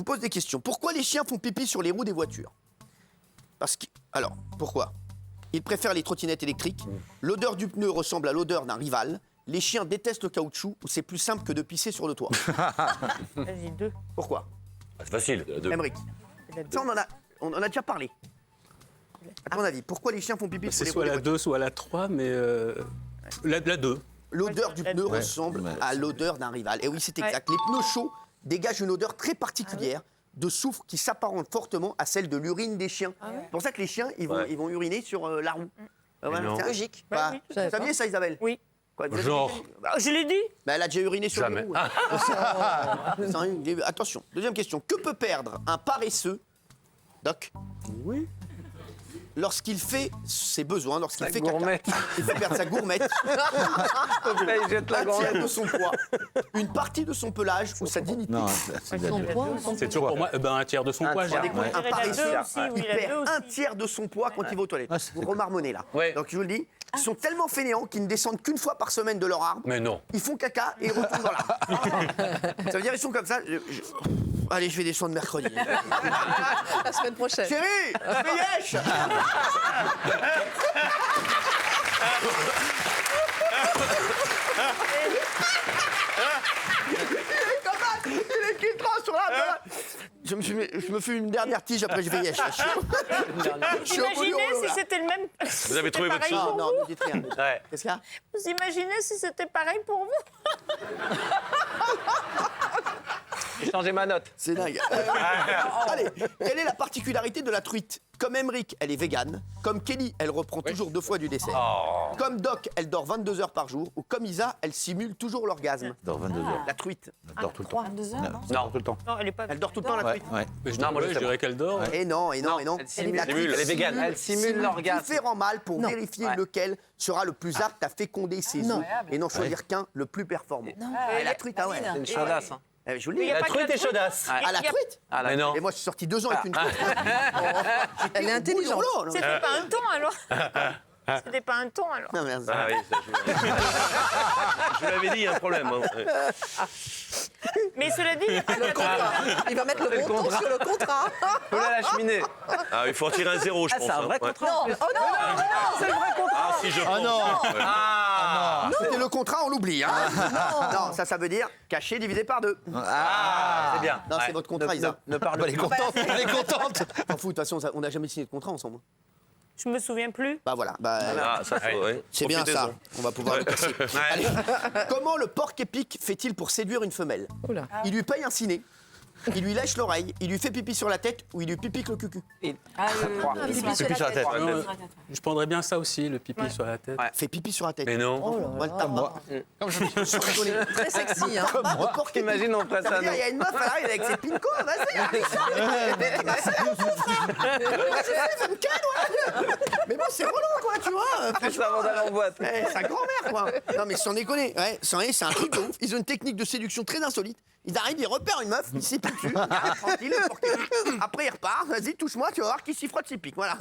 vous pose des questions. Pourquoi les chiens font pipi sur les roues des voitures? Alors, pourquoi? Ils préfèrent les trottinettes électriques. L'odeur du pneu ressemble à l'odeur d'un rival. Les chiens détestent le caoutchouc ou c'est plus simple que de pisser sur le toit. Vas-y, 2. Pourquoi? C'est facile. Aymeric. Ça, on en a déjà parlé. À ton avis, pourquoi les chiens font pipi sur C'est les roues soit des la voitures? 2, soit la 3, mais la 2. L'odeur du pneu ressemble à l'odeur d'un rival. Et oui, c'est exact. Les pneus chauds dégagent une odeur très particulière de soufre qui s'apparente fortement à celle de l'urine des chiens. C'est pour ça que les chiens, ils vont uriner sur la roue. Logique. Bah, oui. vous saviez ça, Isabelle? Oui. Quoi, vous avez Genre. dit- Je l'ai dit. Bah, elle a déjà uriné sur Jamais. les roues. Attention, deuxième question. Que peut perdre un paresseux, Doc? Oui. Lorsqu'il fait ses besoins, lorsqu'il fait caca. gourmette. Il peut perdre sa gourmette, Il jette la un tiers gourmette. de son poids, une partie de son pelage ou sa dignité. Non, c'est de la dure. C'est toujours pour moi un tiers de son poids. Vous avez j'ai- compris, un Il a paresseux, deux aussi, oui, il il a perd deux un aussi. tiers de son poids quand il va aux toilettes. Ah, c'est Vous cool. remarmonnez là. Ouais. Donc je vous le dis, ils sont tellement fainéants qu'ils ne descendent qu'une fois par semaine de leur arbre. Mais non. Ils font caca et ils retournent dans l'arbre. Ça veut dire ils sont comme ça. Allez, je vais descendre mercredi. La semaine prochaine. Chérie, Yesh. Il est qui tranche sur la je me fais une dernière tige, après je vais Yesh. Je suis au bout du Imaginez rouleau, si là. c'était le même. Vous avez trouvé votre pareil fille pour Non, vous. ne dites rien. Ouais. Qu'est-ce qu'il y a? Vous imaginez si c'était pareil pour vous? J'ai changé ma note. C'est dingue. Allez, quelle est la particularité de la truite? Comme Emmerich, elle est végane. Comme Kelly, elle reprend toujours 2 fois du dessert. Comme Doc, elle dort 22 heures par jour. Ou comme Isa, elle simule toujours l'orgasme. Dans 22 heures. La truite. Elle dort tout le temps. 22 heures, non Elle dort tout le temps. Non, elle est pas. Elle dort tout le temps, la Ouais, truite. ouais. Mais je Non, moi, ouais, je je sais dirais qu'elle dort. Et non, et non, et non. elle simule. La truite Elle est végane. Elle simule l'orgasme. différents mâles pour vérifier lequel sera le plus apte à féconder ses œufs et non choisir qu'un, le plus performant. Ah, la truite, ah ouais. C'est une chaudasse. Hein. Je vous le Il dis. y a La pas que truite la est chaudasse. Ouais. À la il y a- truite. Ah, Mais non. Et moi, je suis sorti 2 ans avec une truite. Elle est intelligente. C'était pas un thon alors. C'était pas un thon alors. Non, mais Ah oui, ça, je vous l'avais dit, il y a un problème. Hein. Mais cela dit, il y a pas que la truite. Il va mettre le bon ton sur le contrat. Faut la cheminée. Ah, il faut en tirer un zéro, je Ah, pense. c'est un vrai hein. Ouais. contrat. Non, oh non, c'est le vrai contrat. Ah, si, je pense. non. Ouais. C'était le contrat, on l'oublie. Hein. Non, ça veut dire caché divisé par 2. Ah, c'est bien. Non, c'est Ouais. votre contrat, Isa. Ne parle pas. Elle est contente. Elle est contente. T'en fous, de toute façon, on n'a jamais signé de contrat ensemble. Je me souviens plus. Bah voilà, Ah, ça, faut, ouais. c'est bien ça. Profitez-en. On va pouvoir le casser. Ouais. Allez. Comment le porc épic fait-il pour séduire une femelle? Oula. Il lui paye un ciné, il lui lèche l'oreille, il lui fait pipi sur la tête ou il lui pipique le cucu. Pipi sur la tête. Non, je prendrais bien ça aussi, le pipi sur la tête. Fait pipi sur la tête. Mais non. Moi, le tabac. Sans rigoler. Très sexy, hein. Tabac de porc épic. Imagine, on ferait Ça ça. veut dire, il y a une meuf, elle arrive avec ses pinko, vas-y, avec ça. Ça me calme, ouais. Mais bon, c'est relou, quoi, tu vois. C'est ça avant d'aller en boîte. Eh, sa grand-mère, quoi. Non, mais sans déconner. Ouais, c'est un truc de ouf. Ils ont une technique de séduction très insolite. Ils arrivent, ils repèrent une meuf, ils s'y piquent dessus, ils arrivent tranquille, le porc épic. Après, ils repartent. Vas-y, touche-moi, tu vas voir qui s'y frotte s'y pique. Voilà.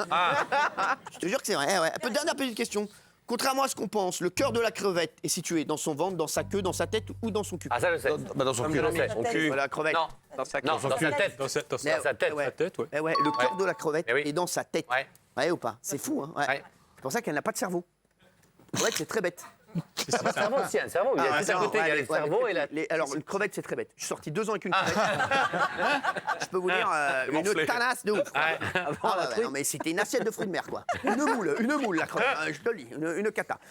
Je te jure que c'est vrai. Ouais. Dernière petite question. Contrairement à ce qu'on pense, le cœur de la crevette est situé dans son ventre, dans sa queue, dans sa tête ou dans son cul. Ah, ça, je sais. Dans son Comme cul. je le sais. Son cul. Voilà, la crevette. Non, dans sa Non, dans sa tête. Dans sa Eh, tête. ouais. Sa tête, ouais. Eh ouais, le cœur de la crevette Eh oui. est dans sa tête. Ouais. Ouais ou pas? C'est fou, hein. Ouais. Ouais. C'est pour ça qu'elle n'a pas de cerveau. La crevette, c'est très bête. Le cerveau aussi, un cerveau. Il y a tout à côté, il y a le cerveau et la. Alors, une crevette, c'est très bête. Je suis sorti 2 ans avec une crevette. Je peux vous dire, une morflé. tanasse de ouf. quoi. Ouais. Ah ouais, non, mais c'était une assiette de fruits de mer, quoi. Une moule, la crevette. Je te le dis, une cata.